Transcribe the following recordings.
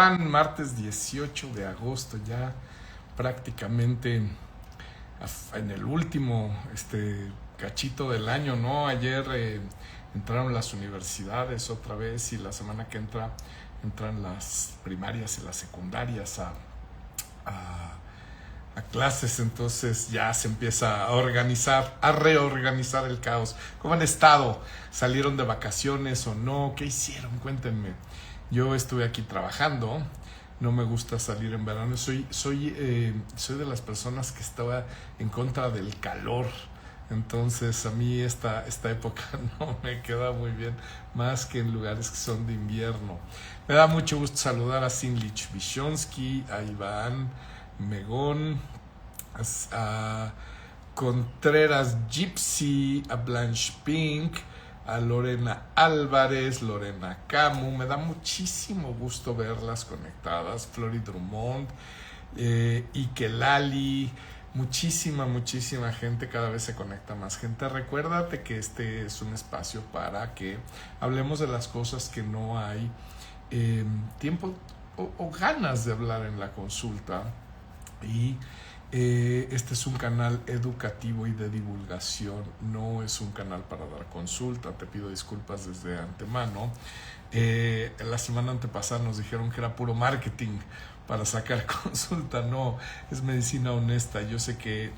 Martes 18 de agosto, ya prácticamente en el último cachito del año, ¿no? Ayer entraron las universidades otra vez y la semana que entra entran las primarias y las secundarias a, a clases, entonces ya se empieza a organizar, a reorganizar el caos. ¿Cómo han estado? ¿Salieron de vacaciones o no? ¿Qué hicieron? Cuéntenme. Yo estuve aquí trabajando, no me gusta salir en verano, soy de las personas que estaba en contra del calor, entonces a mí esta época no me queda muy bien, más que en lugares que son de invierno. Me da mucho gusto saludar a Sinlich Vishonsky, a Iván Megón, a Contreras Gypsy, a Blanche Pink, a Lorena Álvarez, Lorena Camu. Me da muchísimo gusto verlas conectadas. Flori Drummond, Ikelali, muchísima gente, cada vez se conecta más gente. Recuérdate que este es un espacio para que hablemos de las cosas que no hay tiempo o ganas de hablar en la consulta. Y este es un canal educativo y de divulgación, no es un canal para dar consulta. Te pido disculpas desde antemano. La semana antepasada nos dijeron que era puro marketing para sacar consulta. No, es medicina honesta. Yo sé que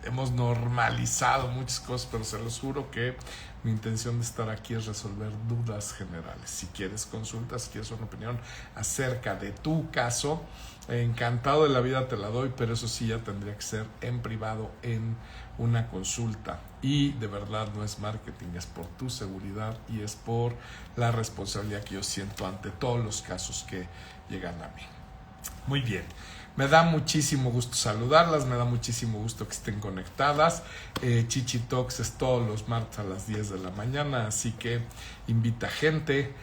hemos normalizado muchas cosas, pero se los juro que mi intención de estar aquí es resolver dudas generales. Si quieres consultas, si quieres una opinión acerca de tu caso, encantado de la vida te la doy, pero eso sí ya tendría que ser en privado, en una consulta. Y de verdad no es marketing, es por tu seguridad y es por la responsabilidad que yo siento ante todos los casos que llegan a mí. Muy bien. Me da muchísimo gusto saludarlas, me da muchísimo gusto que estén conectadas. Chichi Talks es todos los martes a las 10 de la mañana, así que invita gente,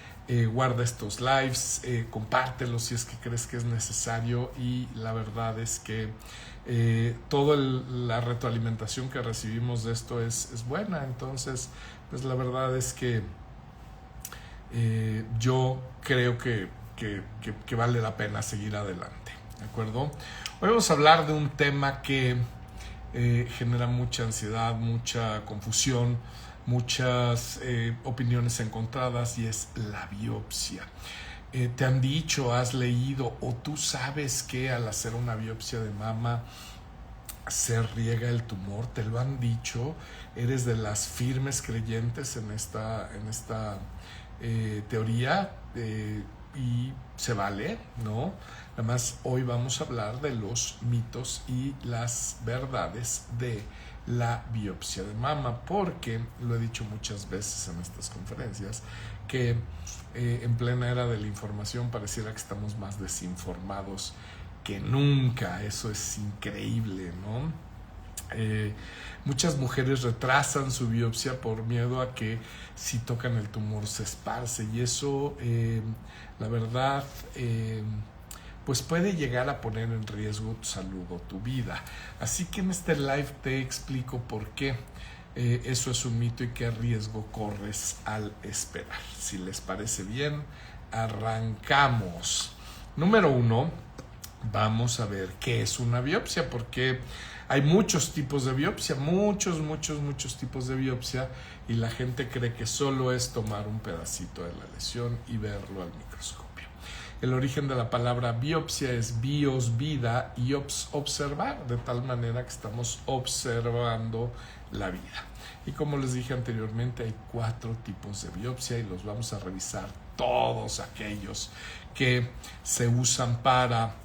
guarda estos lives, compártelos si es que crees que es necesario, y la verdad es que toda la retroalimentación que recibimos de esto es buena. Entonces, pues la verdad es que yo creo que vale la pena seguir adelante. ¿De acuerdo? Hoy vamos a hablar de un tema que genera mucha ansiedad, mucha confusión, muchas opiniones encontradas, y es la biopsia. ¿Te han dicho, has leído o tú sabes que al hacer una biopsia de mama se riega el tumor? ¿Te lo han dicho? ¿Eres de las firmes creyentes en esta teoría? Y se vale, ¿no? Además, hoy vamos a hablar de los mitos y las verdades de la biopsia de mama, porque lo he dicho muchas veces en estas conferencias, que en plena era de la información pareciera que estamos más desinformados que nunca. Eso es increíble, ¿no? Muchas mujeres retrasan su biopsia por miedo a que si tocan el tumor se esparce, y eso la verdad pues puede llegar a poner en riesgo tu salud o tu vida. Así que en este live te explico por qué eso es un mito y qué riesgo corres al esperar. Si les parece bien, arrancamos. Número 1, vamos a ver qué es una biopsia, porque hay muchos tipos de biopsia, muchos tipos de biopsia, y la gente cree que solo es tomar un pedacito de la lesión y verlo al microscopio. El origen de la palabra biopsia es bios, vida, y observar, de tal manera que estamos observando la vida. Y como les dije anteriormente, hay 4 tipos de biopsia y los vamos a revisar todos aquellos que se usan para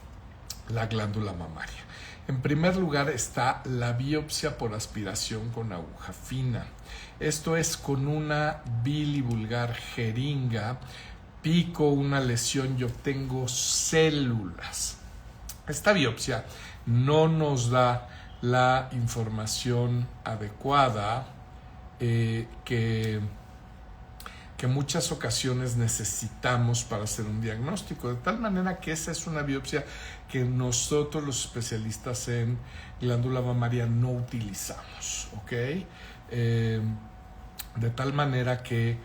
la glándula mamaria. En primer lugar está la biopsia por aspiración con aguja fina. Esto es con una bilivulgar jeringa, pico una lesión y obtengo células. Esta biopsia no nos da la información adecuada que muchas ocasiones necesitamos para hacer un diagnóstico, de tal manera que esa es una biopsia que nosotros los especialistas en glándula mamaria no utilizamos, ¿ok? De tal manera que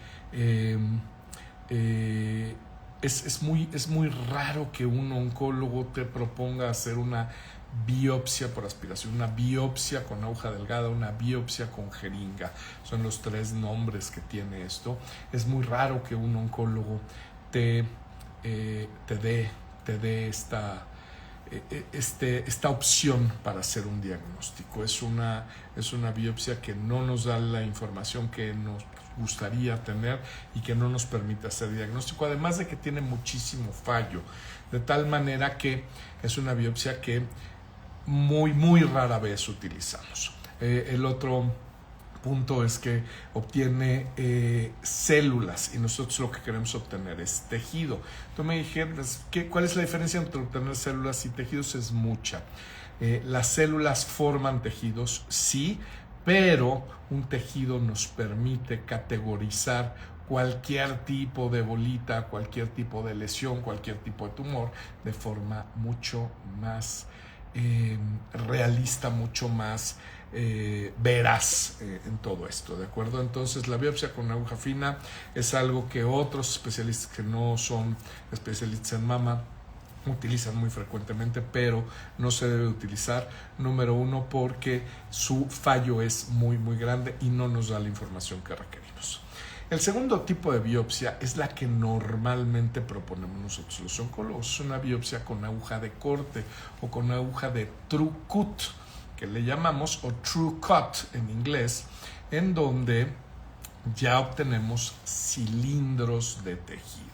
es muy raro que un oncólogo te proponga hacer una biopsia por aspiración, una biopsia con aguja delgada, una biopsia con jeringa. Son los 3 nombres que tiene esto. Es muy raro que un oncólogo te dé esta opción para hacer un diagnóstico. Es una biopsia que no nos da la información que nos gustaría tener y que no nos permite hacer diagnóstico, además de que tiene muchísimo fallo, de tal manera que es una biopsia que muy rara vez utilizamos. El otro punto es que obtiene células y nosotros lo que queremos obtener es tejido. Tú me dijeras, ¿cuál es la diferencia entre obtener células y tejidos? Es mucha. Las células forman tejidos, sí, pero un tejido nos permite categorizar cualquier tipo de bolita, cualquier tipo de lesión, cualquier tipo de tumor de forma mucho más realista, mucho más veraz en todo esto, ¿de acuerdo? Entonces la biopsia con aguja fina es algo que otros especialistas que no son especialistas en mama utilizan muy frecuentemente, pero no se debe utilizar, número 1, porque su fallo es muy grande y no nos da la información que requerimos. El segundo tipo de biopsia es la que normalmente proponemos nosotros los oncólogos. Es una biopsia con aguja de corte o con aguja de true cut, que le llamamos, o true cut en inglés, en donde ya obtenemos cilindros de tejido.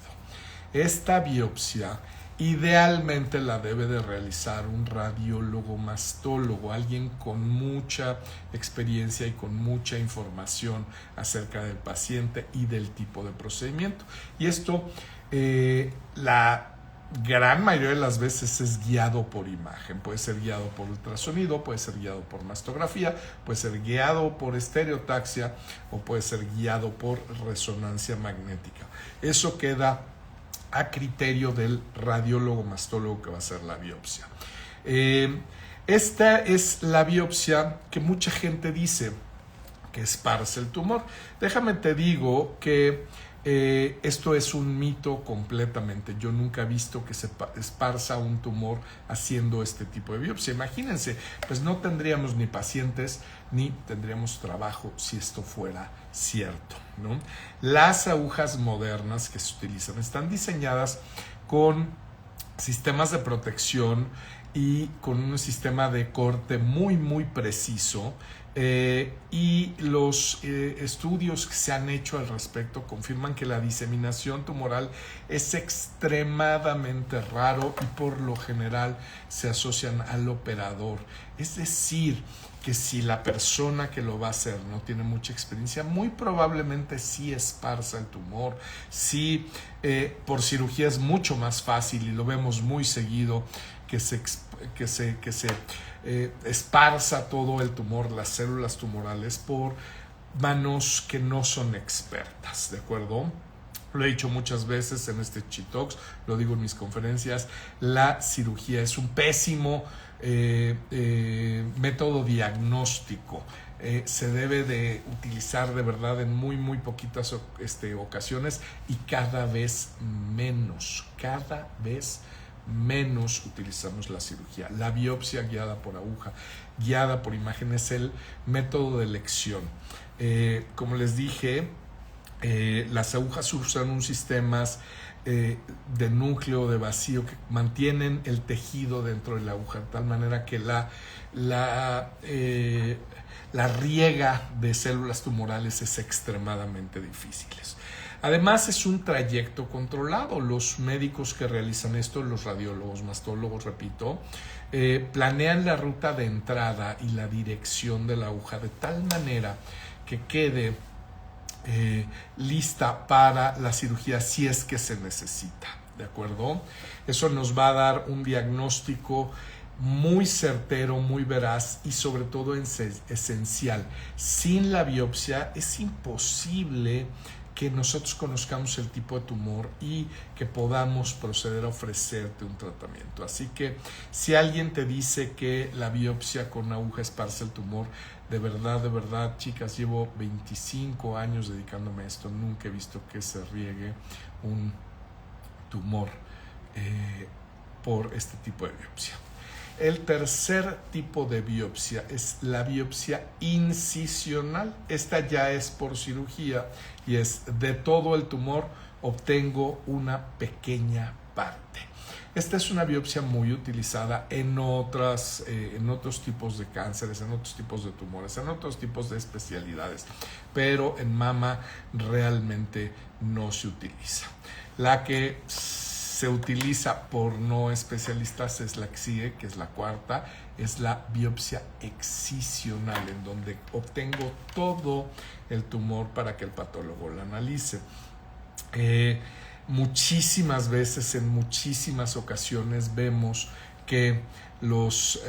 Esta biopsia idealmente la debe de realizar un radiólogo mastólogo, alguien con mucha experiencia y con mucha información acerca del paciente y del tipo de procedimiento. Y esto, la gran mayoría de las veces es guiado por imagen. Puede ser guiado por ultrasonido, puede ser guiado por mastografía, puede ser guiado por estereotaxia o puede ser guiado por resonancia magnética. Eso queda a criterio del radiólogo mastólogo que va a hacer la biopsia. Esta es la biopsia que mucha gente dice que esparce el tumor. Déjame te digo que esto es un mito completamente. Yo nunca he visto que se esparza un tumor haciendo este tipo de biopsia. Imagínense, pues no tendríamos ni pacientes ni tendríamos trabajo si esto fuera cierto, ¿no? Las agujas modernas que se utilizan están diseñadas con sistemas de protección y con un sistema de corte muy preciso. Y los estudios que se han hecho al respecto confirman que la diseminación tumoral es extremadamente raro y por lo general se asocian al operador. Es decir, que si la persona que lo va a hacer no tiene mucha experiencia, muy probablemente sí esparza el tumor. Sí, por cirugía es mucho más fácil y lo vemos muy seguido que se esparza todo el tumor, las células tumorales, por manos que no son expertas, ¿de acuerdo? Lo he dicho muchas veces en este Chitox, lo digo en mis conferencias, la cirugía es un pésimo método diagnóstico. Se debe de utilizar de verdad en muy poquitas ocasiones y cada vez menos utilizamos la cirugía. La biopsia guiada por aguja, guiada por imagen, es el método de elección. Como les dije, las agujas usan un sistema de núcleo, de vacío, que mantienen el tejido dentro de la aguja, de tal manera que la riega de células tumorales es extremadamente difícil. Además, es un trayecto controlado. Los médicos que realizan esto, los radiólogos, mastólogos, repito, planean la ruta de entrada y la dirección de la aguja de tal manera que quede lista para la cirugía si es que se necesita, ¿de acuerdo? Eso nos va a dar un diagnóstico muy certero, muy veraz y sobre todo esencial. Sin la biopsia es imposible que nosotros conozcamos el tipo de tumor y que podamos proceder a ofrecerte un tratamiento. Así que si alguien te dice que la biopsia con aguja esparce el tumor, de verdad, chicas, llevo 25 años dedicándome a esto, nunca he visto que se riegue un tumor por este tipo de biopsia. El tercer tipo de biopsia es la biopsia incisional. Esta ya es por cirugía y es de todo el tumor obtengo una pequeña parte. Esta es una biopsia muy utilizada en otros tipos de cánceres, en otros tipos de tumores, en otros tipos de especialidades, pero en mama realmente no se utiliza. La que se utiliza por no especialistas es la que sigue, que es la cuarta, es la biopsia excisional, en donde obtengo todo el tumor para que el patólogo lo analice. Muchísimas veces, en muchísimas ocasiones, vemos que los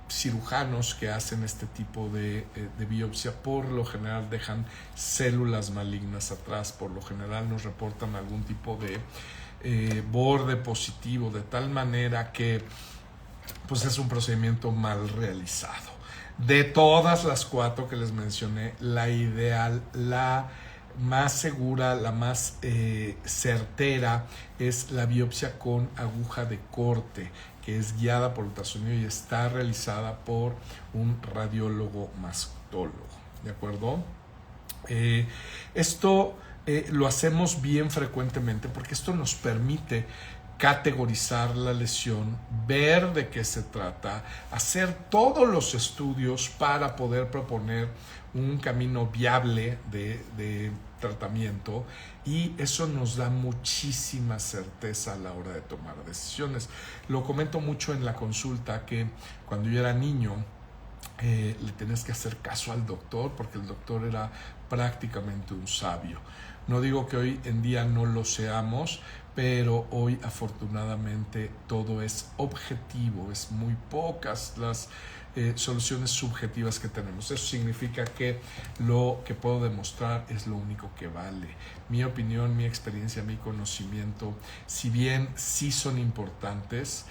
cirujanos que hacen este tipo de biopsia por lo general dejan células malignas atrás, por lo general nos reportan algún tipo de borde positivo, de tal manera que pues es un procedimiento mal realizado. De todas las 4 que les mencioné, la ideal, la más segura, la más certera es la biopsia con aguja de corte, que es guiada por ultrasonido y está realizada por un radiólogo mastólogo, ¿de acuerdo? Esto lo hacemos bien frecuentemente porque esto nos permite categorizar la lesión, ver de qué se trata, hacer todos los estudios para poder proponer un camino viable de tratamiento, y eso nos da muchísima certeza a la hora de tomar decisiones. Lo comento mucho en la consulta que cuando yo era niño le tenías que hacer caso al doctor porque el doctor era prácticamente un sabio. No digo que hoy en día no lo seamos, pero hoy afortunadamente todo es objetivo, es muy pocas las soluciones subjetivas que tenemos. Eso significa que lo que puedo demostrar es lo único que vale. Mi opinión, mi experiencia, mi conocimiento, si bien sí son importantes,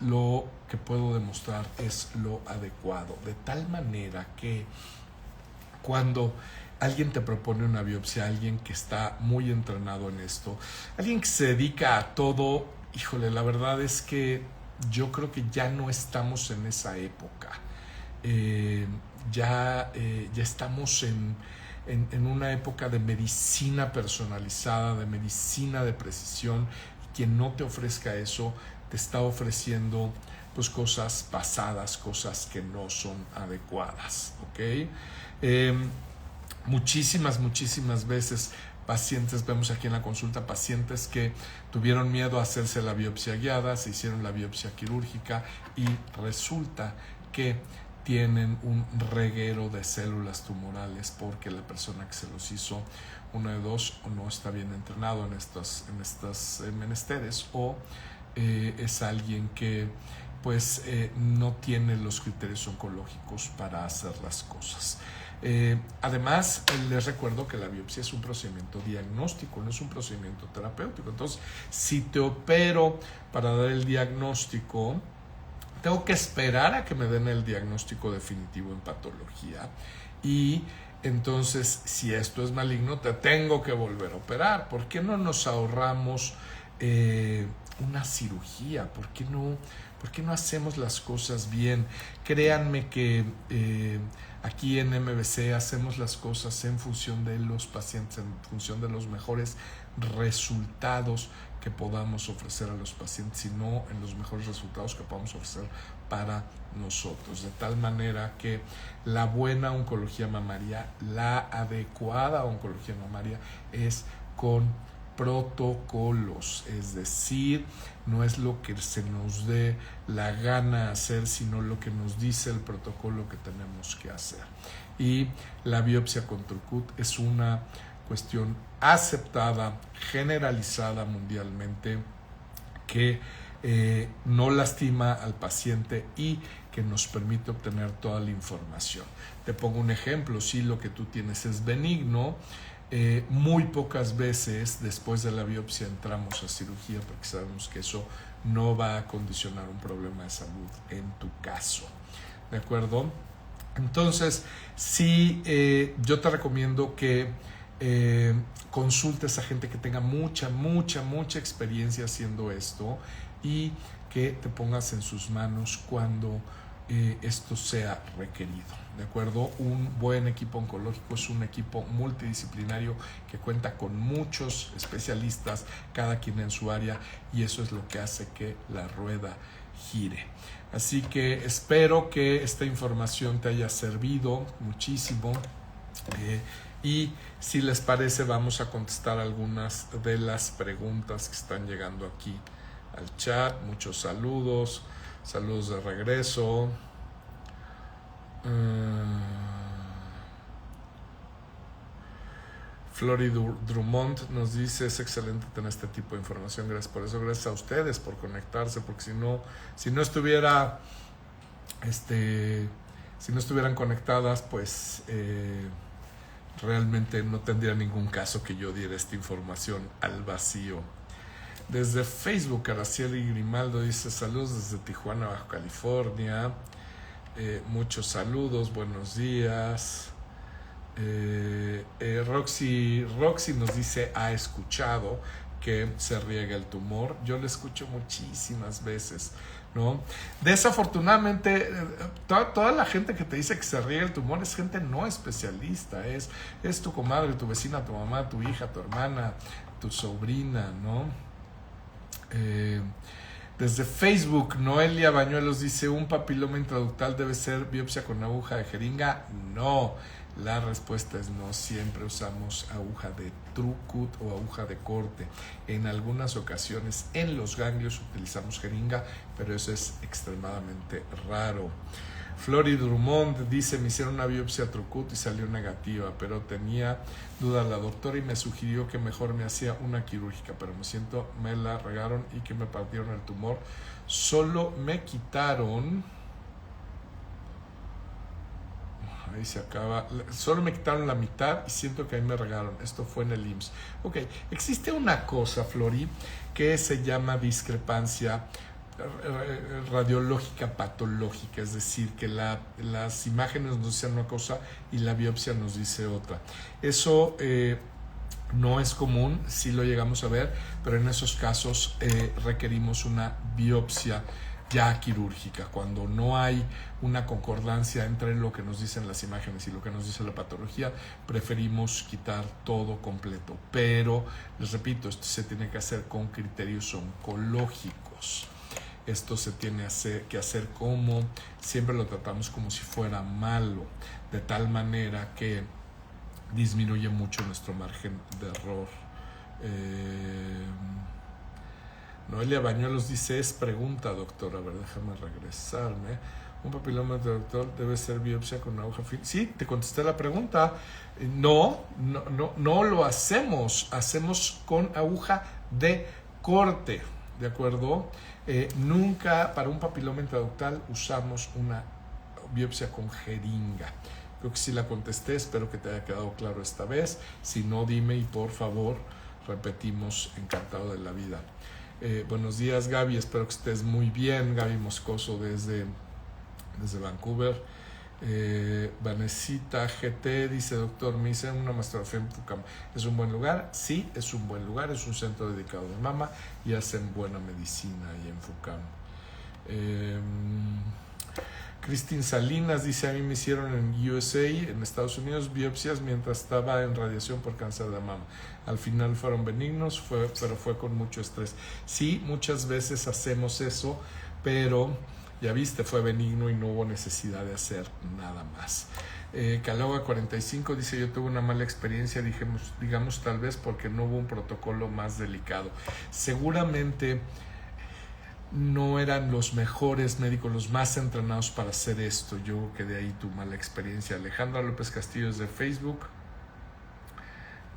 lo que puedo demostrar es lo adecuado, de tal manera que cuando alguien te propone una biopsia, alguien que está muy entrenado en esto, alguien que se dedica a todo, híjole, la verdad es que yo creo que ya no estamos en esa época. Ya estamos en una época de medicina personalizada, de medicina de precisión, y quien no te ofrezca eso te está ofreciendo pues cosas pasadas, cosas que no son adecuadas, ¿ok? Muchísimas veces pacientes, vemos aquí en la consulta pacientes que tuvieron miedo a hacerse la biopsia guiada, se hicieron la biopsia quirúrgica y resulta que tienen un reguero de células tumorales porque la persona que se los hizo, uno de dos, o no está bien entrenado en estos menesteres, o es alguien que pues no tiene los criterios oncológicos para hacer las cosas. Además, les recuerdo que la biopsia es un procedimiento diagnóstico, no es un procedimiento terapéutico. Entonces, si te opero para dar el diagnóstico, tengo que esperar a que me den el diagnóstico definitivo en patología, y entonces, si esto es maligno, te tengo que volver a operar. ¿Por qué no nos ahorramos una cirugía? ¿Por qué no hacemos las cosas bien? Créanme que aquí en MBC hacemos las cosas en función de los pacientes, en función de los mejores resultados que podamos ofrecer a los pacientes, sino en los mejores resultados que podamos ofrecer para nosotros, de tal manera que la buena oncología mamaria, la adecuada oncología mamaria, es con protocolos, es decir, no es lo que se nos dé la gana hacer, sino lo que nos dice el protocolo que tenemos que hacer. Y la biopsia con Turcut es una cuestión aceptada, generalizada mundialmente, que no lastima al paciente y que nos permite obtener toda la información. Te pongo un ejemplo: si lo que tú tienes es benigno, muy pocas veces después de la biopsia entramos a cirugía porque sabemos que eso no va a condicionar un problema de salud en tu caso, ¿de acuerdo? Entonces, sí, yo te recomiendo que consultes a gente que tenga mucha experiencia haciendo esto y que te pongas en sus manos cuando esto sea requerido. ¿De acuerdo? Un buen equipo oncológico es un equipo multidisciplinario que cuenta con muchos especialistas, cada quien en su área, y eso es lo que hace que la rueda gire. Así que espero que esta información te haya servido muchísimo. Y si les parece, vamos a contestar algunas de las preguntas que están llegando aquí al chat. Muchos saludos de regreso. Flori Drummond nos dice: es excelente tener este tipo de información, gracias por eso, gracias a ustedes por conectarse, porque si no estuvieran conectadas, pues realmente no tendría ningún caso que yo diera esta información al vacío. Desde Facebook, Araceli Grimaldo dice: saludos desde Tijuana, Baja California. Muchos saludos, buenos días. Roxy nos dice: ha escuchado que se riega el tumor. Yo lo escucho muchísimas veces, ¿no? Desafortunadamente, toda la gente que te dice que se riega el tumor es gente no especialista, es tu comadre, tu vecina, tu mamá, tu hija, tu hermana, tu sobrina, ¿no? Desde Facebook, Noelia Bañuelos dice: ¿un papiloma intraductal debe ser biopsia con aguja de jeringa? No, la respuesta es no. Siempre usamos aguja de TrueCut o aguja de corte. En algunas ocasiones en los ganglios utilizamos jeringa, pero eso es extremadamente raro. Flori Drummond dice: me hicieron una biopsia TrueCut y salió negativa, pero tenía duda la doctora y me sugirió que mejor me hacía una quirúrgica, pero me la regaron y que me partieron el tumor. Solo me quitaron la mitad y siento que ahí me regaron. Esto fue en el IMSS. Ok, existe una cosa, Flori, que se llama discrepancia radiológica patológica, es decir, que las imágenes nos dicen una cosa y la biopsia nos dice otra. Eso no es común, sí lo llegamos a ver, pero en esos casos requerimos una biopsia ya quirúrgica, cuando no hay una concordancia entre lo que nos dicen las imágenes y lo que nos dice la patología. Preferimos quitar todo completo, pero les repito, esto se tiene que hacer con criterios oncológicos. Esto se tiene que hacer como siempre lo tratamos, como si fuera malo, de tal manera que disminuye mucho nuestro margen de error. Noelia Bañuelos dice: es pregunta, doctor. A ver, déjame regresarme. ¿Un papiloma, doctor, debe ser biopsia con aguja fina? Sí, te contesté la pregunta. No lo hacemos. Hacemos con aguja de corte, ¿de acuerdo? Nunca para un papiloma intraductal usamos una biopsia con jeringa. Creo que sí la contesté, espero que te haya quedado claro esta vez. Si no, dime y por favor repetimos, encantado de la vida. Buenos días, Gaby, espero que estés muy bien. Gaby Moscoso desde Vancouver. Vanesita GT dice: doctor, me hice una mastografía en FUCAM. ¿Es un buen lugar? Sí, es un buen lugar, es un centro dedicado de mama y hacen buena medicina ahí en FUCAM. Christine Salinas dice: a mí me hicieron en USA, en Estados Unidos, biopsias mientras estaba en radiación por cáncer de mama. Al final fueron benignos, pero fue con mucho estrés. Sí, muchas veces hacemos eso, pero ya viste, fue benigno y no hubo necesidad de hacer nada más. Caloga 45 dice: yo tuve una mala experiencia, digamos tal vez porque no hubo un protocolo más delicado. Seguramente no eran los mejores médicos, los más entrenados para hacer esto. Yo creo que de ahí tu mala experiencia. Alejandra López Castillo es de Facebook.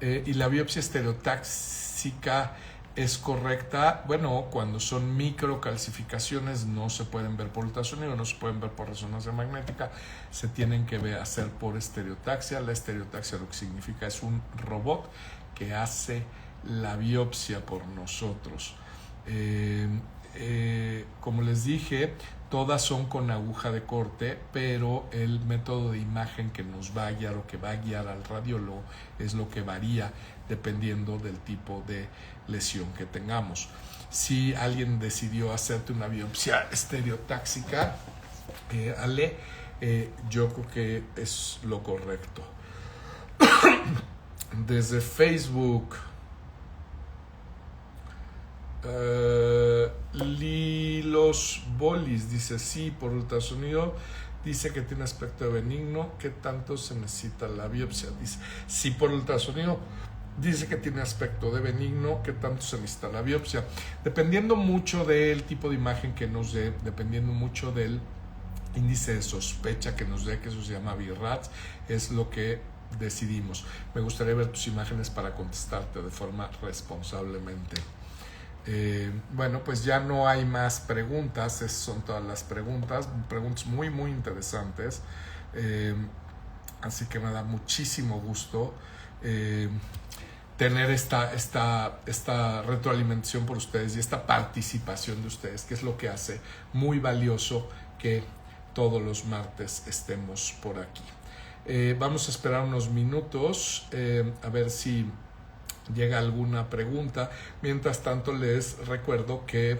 Y la biopsia estereotáxica es correcta. Bueno, cuando son microcalcificaciones no se pueden ver por ultrasonido, no se pueden ver por resonancia magnética, se tienen que hacer por estereotaxia. La estereotaxia lo que significa es un robot que hace la biopsia por nosotros. como les dije, todas son con aguja de corte, pero el método de imagen que nos va a guiar o que va a guiar al radiólogo es lo que varía dependiendo del tipo de lesión que tengamos. Si alguien decidió hacerte una biopsia estereotáxica, Ale, yo creo que es lo correcto. Desde Facebook, Lilos Bolis dice: sí, por ultrasonido dice que tiene aspecto de benigno. ¿Qué tanto se necesita la biopsia? Dice: sí, por ultrasonido dice que tiene aspecto de benigno. ¿Qué tanto se necesita la biopsia? Dependiendo mucho del tipo de imagen que nos dé, dependiendo mucho del índice de sospecha que nos dé, que eso se llama BIRATS, es lo que decidimos. Me gustaría ver tus imágenes para contestarte de forma responsablemente. Bueno, pues ya no hay más preguntas. Esas son todas las preguntas muy muy interesantes, así que me da muchísimo gusto tener esta retroalimentación por ustedes y esta participación de ustedes, que es lo que hace muy valioso que todos los martes estemos por aquí. Vamos a esperar unos minutos a ver si llega alguna pregunta. Mientras tanto, les recuerdo que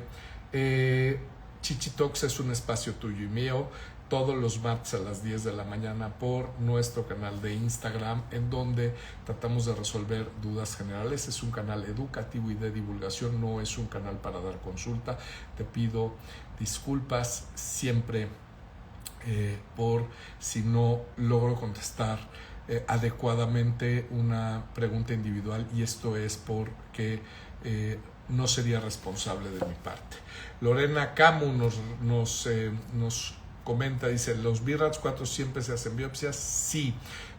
Chichitox es un espacio tuyo y mío, todos los martes a las 10 de la mañana por nuestro canal de Instagram, en donde tratamos de resolver dudas generales. Es un canal educativo y de divulgación, no es un canal para dar consulta. Te pido disculpas siempre por si no logro contestar adecuadamente una pregunta individual, y esto es porque no sería responsable de mi parte. Lorena Camu nos comenta, dice: ¿los BIRATS 4 siempre se hacen biopsias? Sí,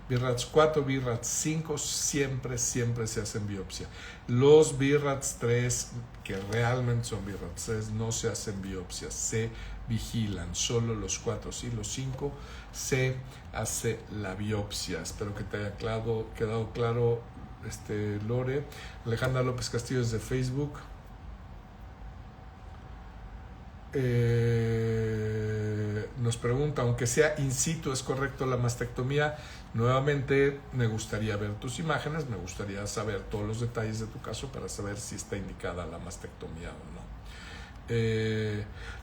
BIRATS 4, BIRATS 5 siempre se hacen biopsia. Los BIRATS 3, que realmente son BIRATS 3, no se hacen biopsias, se vigilan. Solo los 4 y los 5 se hace la biopsia. Espero que te haya quedado claro, Lore. Alejandra López Castillo desde Facebook. Nos pregunta: aunque sea in situ, ¿es correcto la mastectomía? Nuevamente, me gustaría ver tus imágenes, me gustaría saber todos los detalles de tu caso para saber si está indicada la mastectomía o no.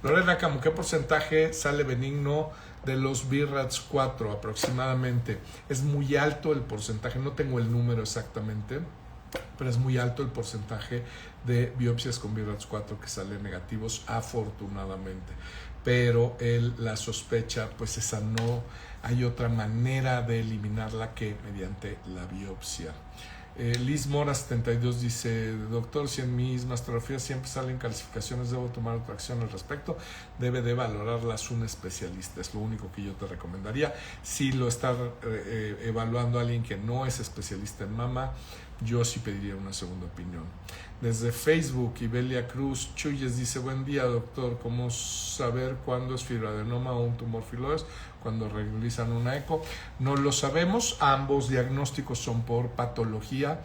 Lorena Camu, ¿qué porcentaje sale benigno de los BIRATS 4 aproximadamente? Es muy alto el porcentaje, no tengo el número exactamente, pero es muy alto el porcentaje de biopsias con BIRATS 4 que salen negativos, afortunadamente. Pero la sospecha, pues esa no hay otra manera de eliminarla que mediante la biopsia. Liz Mora 72 dice: doctor, si en mis mastografías siempre salen calcificaciones, ¿debo tomar otra acción al respecto? Debe de valorarlas un especialista, es lo único que yo te recomendaría. Si lo está evaluando alguien que no es especialista en mama, yo sí pediría una segunda opinión. Desde Facebook, Ibelia Cruz Chuyes dice: buen día, doctor, ¿cómo saber cuándo es fibroadenoma o un tumor filoides cuando realizan una eco? No lo sabemos, ambos diagnósticos son por patología.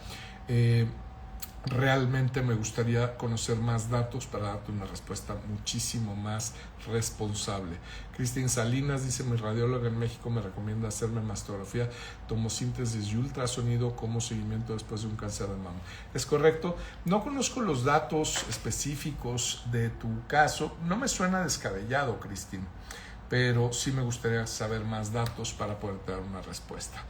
Realmente me gustaría conocer más datos para darte una respuesta muchísimo más responsable. Cristina Salinas dice: mi radióloga en México me recomienda hacerme mastografía, tomosíntesis y ultrasonido como seguimiento después de un cáncer de mama. ¿Es correcto? No conozco los datos específicos de tu caso, no me suena descabellado, Cristina, pero sí me gustaría saber más datos para poder dar una respuesta.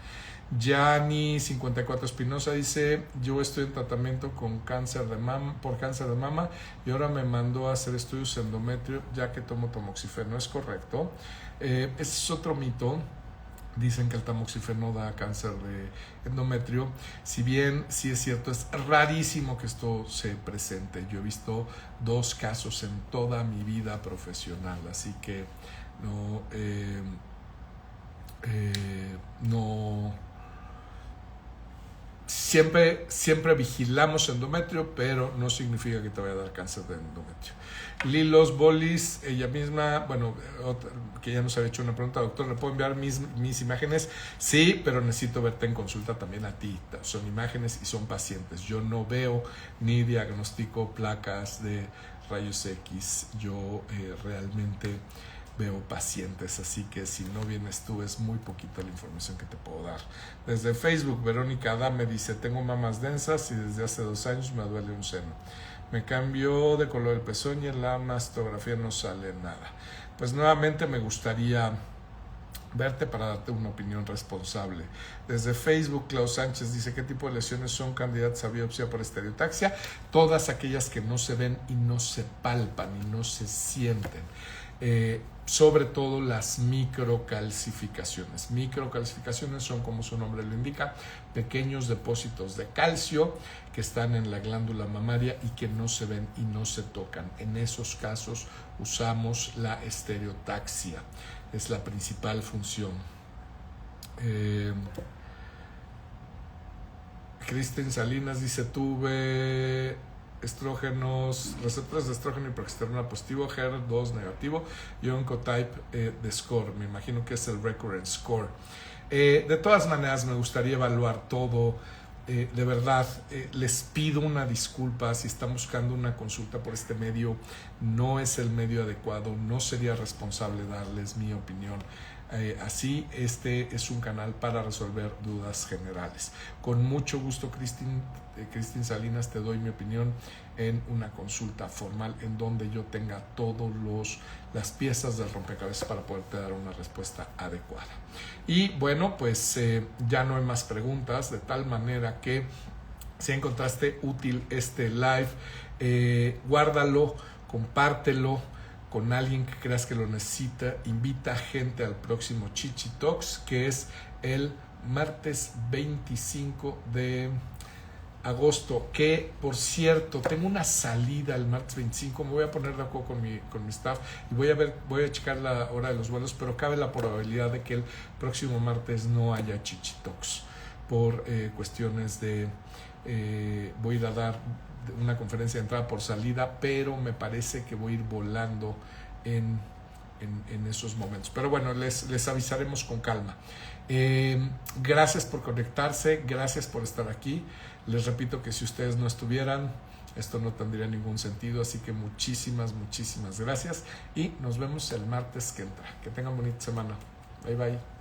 Yani 54 Espinosa dice: yo estoy en tratamiento con cáncer de mama y ahora me mandó a hacer estudios endometrio ya que tomo tamoxifeno. ¿Es correcto? Ese es otro mito. Dicen que el tamoxifeno da cáncer de endometrio. Si bien sí es cierto, es rarísimo que esto se presente. Yo he visto 2 casos en toda mi vida profesional, así que no. Siempre vigilamos endometrio, pero no significa que te vaya a dar cáncer de endometrio. Lilos Bolis, ella misma, bueno, que ya nos había hecho una pregunta: doctor, ¿le puedo enviar mis imágenes? Sí, pero necesito verte en consulta también a ti. Son imágenes y son pacientes. Yo no veo ni diagnostico placas de rayos X. Yo realmente veo pacientes, así que si no vienes tú es muy poquita la información que te puedo dar. Desde Facebook, Verónica Adame dice: tengo mamas densas y desde hace 2 años me duele un seno. Me cambió de color el pezón y en la mastografía no sale nada. Pues nuevamente me gustaría verte para darte una opinión responsable. Desde Facebook, Klaus Sánchez dice: ¿qué tipo de lesiones son candidatas a biopsia por estereotaxia? Todas aquellas que no se ven y no se palpan y no se sienten. Sobre todo las microcalcificaciones. Microcalcificaciones son, como su nombre lo indica, pequeños depósitos de calcio que están en la glándula mamaria y que no se ven y no se tocan. En esos casos usamos la estereotaxia. Es la principal función. Kristen Salinas dice: tuve estrógenos, receptores de estrógeno y progesterona positivo, HER2 negativo y Oncotype de score. Me imagino que es el recurrent score. De todas maneras, me gustaría evaluar todo. De verdad, les pido una disculpa si están buscando una consulta por este medio. No es el medio adecuado, no sería responsable darles mi opinión. Así, este es un canal para resolver dudas generales. Con mucho gusto, Cristin Salinas, te doy mi opinión en una consulta formal en donde yo tenga todas las piezas del rompecabezas para poderte dar una respuesta adecuada. Y bueno, pues ya no hay más preguntas, de tal manera que si encontraste útil este live, guárdalo, compártelo con alguien que creas que lo necesita. Invita gente al próximo Chichi Talks, que es el martes 25 de agosto, que por cierto tengo una salida el martes 25. Me voy a poner de acuerdo con mi staff y voy a checar la hora de los vuelos, pero cabe la probabilidad de que el próximo martes no haya Chichi Talks por cuestiones de voy a ir a dar una conferencia de entrada por salida, pero me parece que voy a ir volando en esos momentos. Pero bueno, les avisaremos con calma. Gracias por conectarse, gracias por estar aquí. Les repito que si ustedes no estuvieran, esto no tendría ningún sentido, así que muchísimas gracias y nos vemos el martes que entra. Que tengan bonita semana. Bye bye.